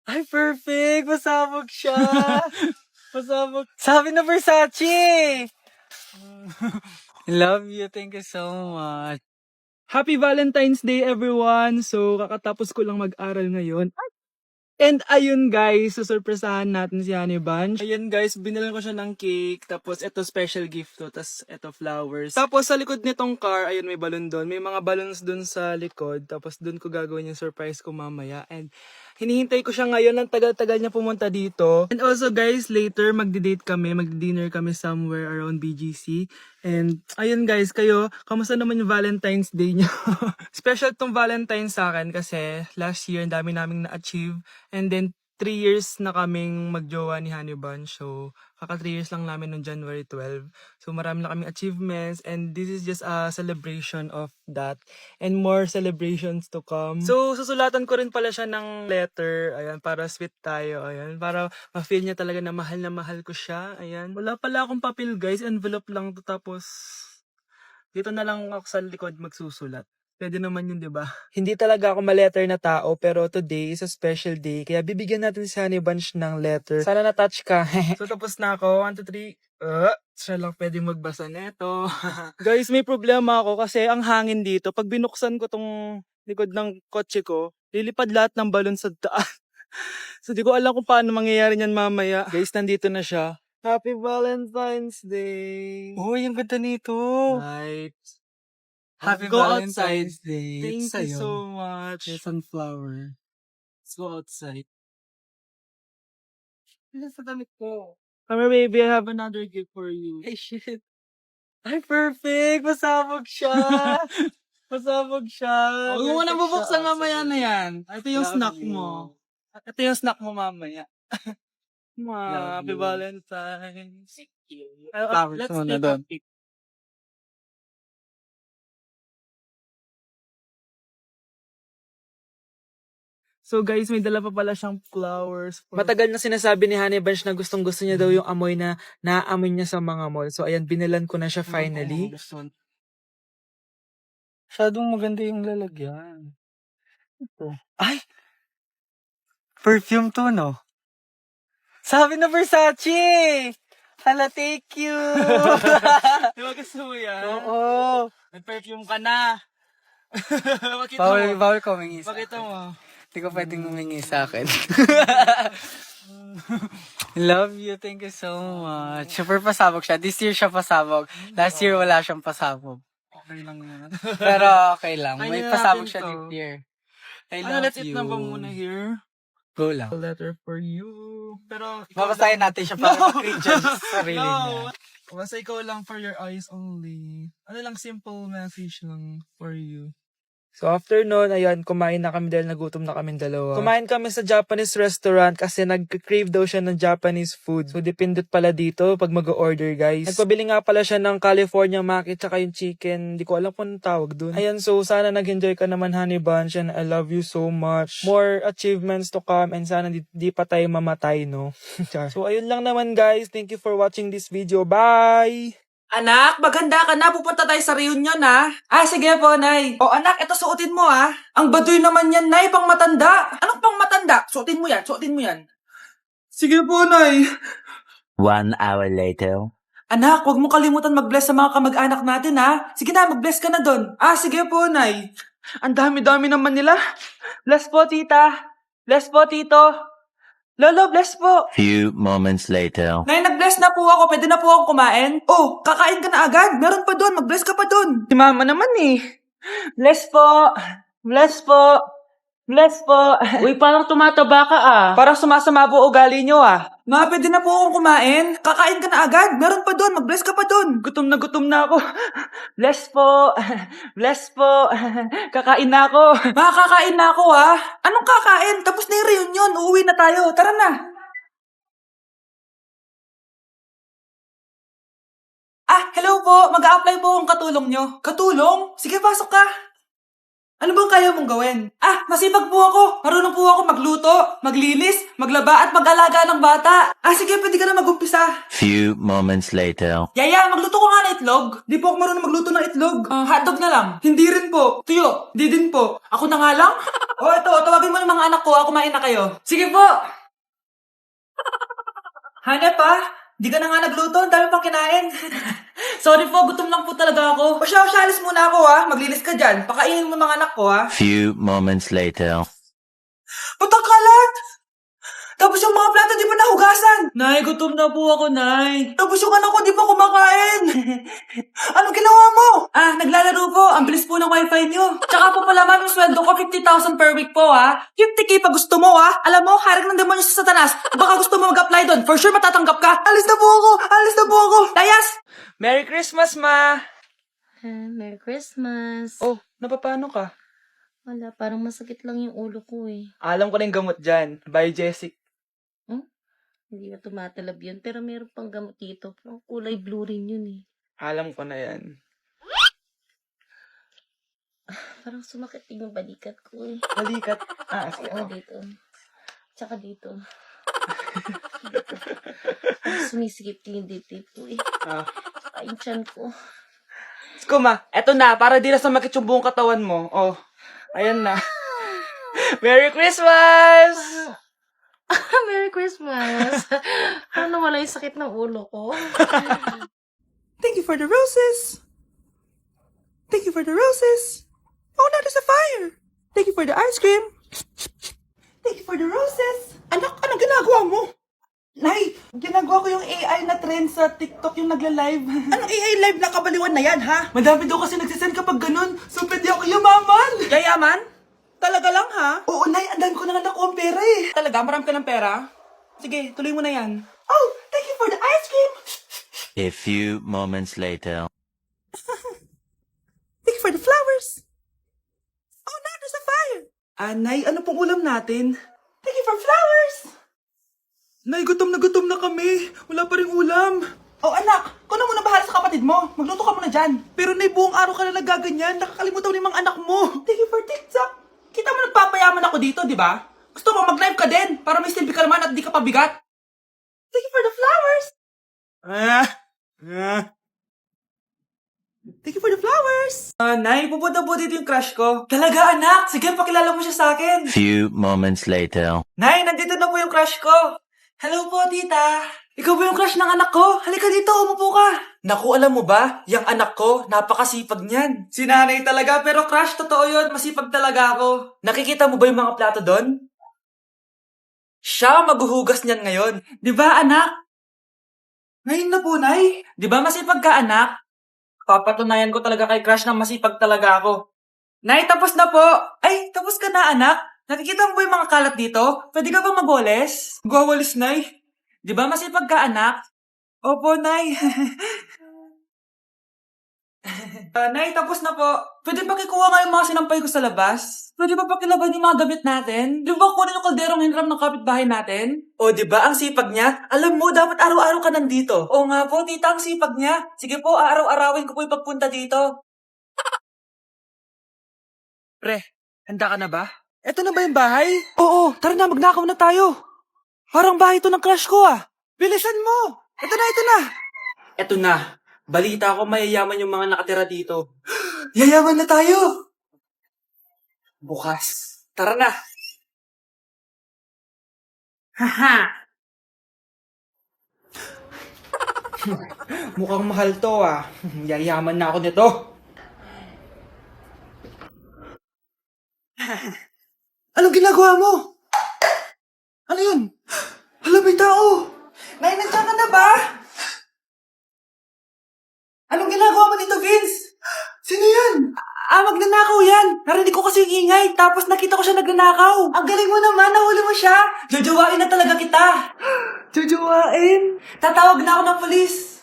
Ay, perfect! Pasabog siya! Pasabog. Sabi na Versace! Love you. Thank you so much. Happy Valentine's Day, everyone! So, kakatapos ko lang mag-aral ngayon. And ayun guys, susurpresahan natin si Honey Bunch. Ayun guys, binilan ko siya ng cake. Tapos ito special gift to. Tapos ito flowers. Tapos sa likod nitong car, ayun may balon doon. May mga balloons doon sa likod. Tapos doon ko gagawin yung surprise ko mamaya. And hinihintay ko siya ngayon. Ang tagal-tagal niya pumunta dito. And also guys, later magdi-date kami. Magdi-dinner kami somewhere around BGC. And ayun guys, kayo, kamusta naman yung Valentine's Day niyo? Special tong Valentine's sa akin kasi last year, ang dami naming na-achieve. And then, 3 years na kaming magjowa ni Honey Bunch. So, kaka 3 years lang namin noong January 12. So, marami na kaming achievements. And this is just a celebration of that. And more celebrations to come. So, susulatan ko rin pala siya ng letter. Ayan, para sweet tayo. Ayan, para ma-feel niya talaga na mahal ko siya. Ayan. Wala pala akong papel guys. Envelope lang to. Tapos, dito na lang ako sa likod magsusulat. Pwede naman yun, di ba? Hindi talaga ako ma-letter na tao, pero today is a special day. Kaya bibigyan natin si Honey Bunch ng letter. Sana na-touch ka. So, tapos na ako. 1, 2, 3. Siya lang pwede magbasa neto. Guys, may problema ako kasi ang hangin dito. Pag binuksan ko tong likod ng kotse ko, lilipad lahat ng balon sa taas. So, di ko alam kung paano mangyayari niyan mamaya. Guys, nandito na siya. Happy Valentine's Day! Uy, ang ganda nito. Right. Happy Go Valentine's outside. Day. Thank Sa'yo. you so much. Here's sunflower. Let's go outside. Ano sa damit ko? Come here, baby. I have another gift for you. Ay, shit. Ay, perfect! Pasabog siya! Pasabog siya! Huwag mo na Perfect bubuksan siya. mamaya na yan. Ito yung Love snack you. mo. Ito yung snack mo mamaya. Love Happy you. Valentine's. Flowers Let's muna take doon. a pic. So guys, may dala pa pala siyang flowers. Matagal na sinasabi ni Honey Bunch na gustong gusto niya daw yung amoy na naaamoy niya sa mga mall. So ayan, binilan ko na siya finally. Masyadong maganda yung lalagyan. Ito. Ay! Perfume to, no? Sabi na Versace! Hala, thank you! Di ba gusto mo yan? Oo! Nag-perfume ka na. Pakita mo. Bawal ko humingi sa Pakita mo. Hindi ko pwedeng humingi sa akin. Love you. Thank you so much. Super pasabog siya. This year siya pasabog. Last year wala siyang pasabog. Okay lang yan. Pero okay lang. Ayun May na pasabog natin siya to. this year. I Ano, love let's eat you. na ba muna here? Go lang. A letter for you. Pero, Babasahin natin siya para ma-cringe sa sarili niya. Basta ikaw lang for your eyes only. Ano lang, simple message lang for you. So after nun, ayan, kumain na kami dahil nagutom na kami dalawa. Kumain kami sa Japanese restaurant kasi nag-crave daw siya ng Japanese food. So dependent pala dito pag mag-order guys. Nagpabili nga pala siya ng California Maki tsaka yung chicken. Hindi ko alam kung anong tawag dun. Ayan, so sana nag-enjoy ka naman Honey Bunch and I love you so much. More achievements to come and sana di pa tayo mamatay, no? So ayun lang naman guys. Thank you for watching this video. Bye! Anak, maghanda ka na. Pupunta tayo sa reunion, ha? Ah, sige po, Nay. O, anak, ito suotin mo, ha? Ang baduy naman yan, Nay. Pang matanda. Anong pang matanda? Suotin mo yan, suotin mo yan. Sige po, Nay. 1 hour later. Anak, huwag mo kalimutan mag-bless sa mga kamag-anak natin, ha? Sige na, mag-bless ka na doon. Ah, sige po, Nay. Ang dami-dami naman nila. Bless po, tita. Bless po, tito. Lolo, bless po. Few moments later. Nay, nag-bless na po ako. Pwede na po akong kumain? Oh, kakain ka na agad. Meron pa doon. Mag-bless ka pa doon. Si mama naman eh. Bless po. Bless po. Bless po. Uy, parang tumataba ka ah. Parang sumasama po ugali nyo ah. Ma, pwede na po akong kumain. Kakain ka na agad. Meron pa doon. Mag-bless ka pa doon. Gutom na ako. Bless po. Bless po. Kakain na ako. Ma, kakain na ako ah. Anong kakain? Tapos na yung reunion. Uuwi na tayo. Tara na. Ah, hello po. Mag-a-apply po akong katulong nyo. Katulong? Sige, pasok ka. Ano bang kaya mong gawin? Masipag po ako. Marunong po ako magluto, maglinis, maglaba at mag-alaga ng bata. Sige, pwede ka na mag-umpisa. Few moments later. Yaya, magluto ko nga ng itlog. Di po ako marunong magluto ng itlog. Hotdog na lang. Hindi rin po. Tuyo, di din po. Ako na nga lang? Ito, tawagin mo ng mga anak ko. Kumain na kayo. Sige po. Hanep di ka na nga nagluto. Ang dami pang kinain. Sorry po, gutom lang po talaga ako. O siya, alis muna ako Maglinis ka dyan. Pakainin mo mga anak ko Few moments later. Ba't ang kalat? Tapos yung mga plato di pa nahugasan. Nay, gutom na po ako, Nay. Tapos yung anak ko di pa kumakain. Anong ginawa mo? Naglalaro po. Ang bilis po ng wifi nyo. Tsaka po pala, ma'am, yung sweldo ko, 50,000 per week po, 50K pa gusto mo, Alam mo, harik ng demonyo sa Satanas. Baka gusto mo mag-apply doon. For sure matatanggap ka. Alis na po ako. Dayas! Merry Christmas, Ma! Merry Christmas. Oh, napapano ka? Wala, parang masakit lang yung ulo ko eh. Alam ko na yung gamot dyan. By Jessic. Hindi na tumatalab yun, pero meron pang gamot dito. Pero kulay blue rin yun eh. Alam ko na yan. Parang sumakit din yung balikat ko eh. Balikat. Sige. Oo, dito. Tsaka dito. Parang sumisikip din yung dibdib ko eh. Tsaka yung tiyan ko. Kuma, eto na, para di na sumakit yung buong katawan mo. Oh, ayan na. Merry Christmas! Merry Christmas! Paano wala yung sakit ng ulo ko? Thank you for the roses. Thank you for the roses. Oh, now there's a fire. Thank you for the ice cream. Thank you for the roses. Anak, anong ginagawa mo? Nay, ginagawa ko yung AI na trend sa TikTok yung nagla-live. Anong AI live na kabaliwan na yan, ha? Madami daw kasi nagsisend kapag ganun. So, pwede ako yumaman. Yayaman? Talaga lang, ha? Oo, Nay, andan ko na nga nakuha ang pera eh. Talaga? Marami ka ng pera? Sige, tuloy mo na yan. Oh, thank you for the ice cream. A few moments later. Thank you for the flowers. Oh, now there's a fire. Nay, ano pong ulam natin? Thank you for flowers. Nay, gutom na kami. Wala pa rin ulam. Oh, anak, kung na muna bahala sa kapatid mo. Magluto ka muna dyan. Pero Nay, buong araw ka na nagaganyan. Nakakalimutan mo yung mga anak mo. Thank you for TikTok. Kita mo nagpapayaman ako dito, di ba? Gusto mo mag-live ka din para may silbi ka naman at di ka pabigat. Thank you for the flowers. Thank you for the flowers. Nay, pupunta po dito yung crush ko. Talaga, anak? Sige, pakilala mo siya sa akin. Few moments later. Nay, nandito na po yung crush ko. Hello po, tita. Ikaw ba yung crush ng anak ko? Halika dito, umupo ka. Naku, alam mo ba? Yung anak ko, napakasipag niyan. Si nanay talaga, pero crush, totoo yun. Masipag talaga ako. Nakikita mo ba yung mga plato doon? Siya maghuhugas niyan ngayon. Di ba, anak? Ngayon na po, Nay. Di ba masipag ka, anak? Papatunayan ko talaga kay crush na masipag talaga ako. Nay, tapos na po. Ay, tapos ka na, anak. Nakikita mo ba yung mga kalat dito? Pwede ka bang magwalis? Magwawalis, Nay. Di ba masipag ka, anak? Opo, Nay. Nay, tapos na po. Pwede pa kikuha nga yung mga sinampay ko sa labas? Pwede pa pakilaban yung mga damit natin? Di ba kunin yung kalderong hinram ng kapitbahay natin? O, di ba ang sipag niya? Alam mo, dapat araw-araw ka nandito. O nga po, tita, ang sipag niya. Sige po, araw-arawin ko po yung pagpunta dito. Pre, handa ka na ba? Eto na ba yung bahay? Oo, tara na, magnakaw na tayo. Parang bahay to ng crush ko Bilisan mo! Ito na! Eto na. Balita ko mayayaman yung mga nakatira dito. Yayaman na tayo! Bukas. Tara na! Haha! Mukhang mahal to Yayaman na ako nito. Anong ginagawa mo? Ano yun? Hala, may tao! Nay, nandiyan ka na ba? Anong ginagawa mo dito, Vince? Sino yan? Magnanakaw yan. Narinig ko kasi yung ingay, tapos nakita ko siya nagnanakaw. Ang galing mo naman, nahuli mo siya. Jojowain na talaga kita. Jojowain? Tatawag na ako ng polis.